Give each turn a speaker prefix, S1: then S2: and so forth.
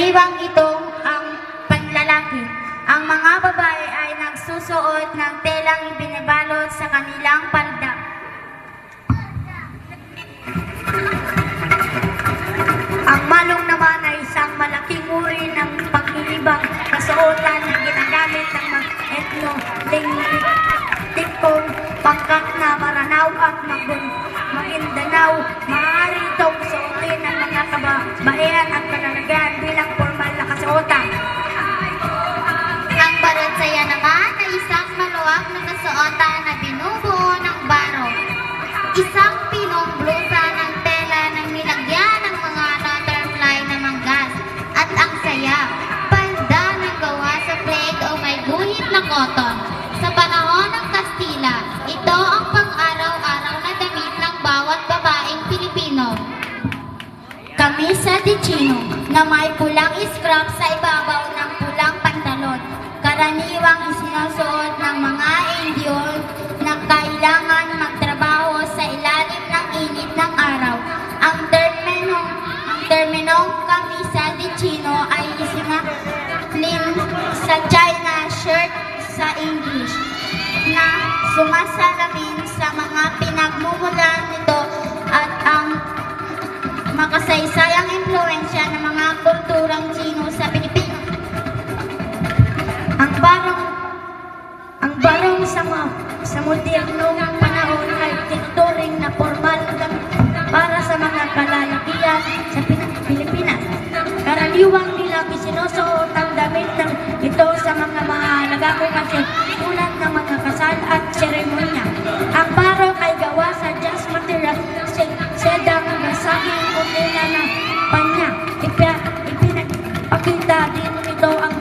S1: Karaniwang ito ang panlalaki. Ang mga babae ay nagsusuot ng telang ibinabalot sa kanilang palda. Ang malong naman ay isang malaking uri ng pangilibang kasuotan na ginagamit ng mga etno-lingwiktikong pangkat na Maranao at Maguindanao. Maaari itong suotin ng mga kababaihan at pananagan bilang formal na kasuotan.
S2: Ang baratsaya naman ay isang maluwag na kasuotan na binubuo ng baro. Isang pinong blusa ng tela na nilagyan ng mga butterfly na manggas. At ang saya, palda ng gawa sa plaid o may guhit na cotton. Sa panahon ng Kastila, ito ang pang-araw-araw na damit ng bawat babaeng Pilipino.
S1: Kamisa de chino na may pulang scrap sa ibabaw ng pulang pantalon. Karaniwang isinusuot ng mga Indio na kailangan magtrabaho sa ilalim ng init ng araw. Ang terminong kamisa de chino ay isinalin sa China shirt sa English na sumasalamin sa mga pinagmumulan nito at ang makasaysayang impluensya ng mga kulturang Chino sa Pilipinas. Ang barong sa modernong panahon ay tinuturing na formal para sa mga kalalakihan sa Pilipinas. Karaniwang nilang isinusuot ang damit ng ito sa mga mahalagang okasyon tulad ng mga kasal at seremonya. Ang barong ay gawa sa just material, sedang saging o tela ng panya. Ipinagpakita din nito ang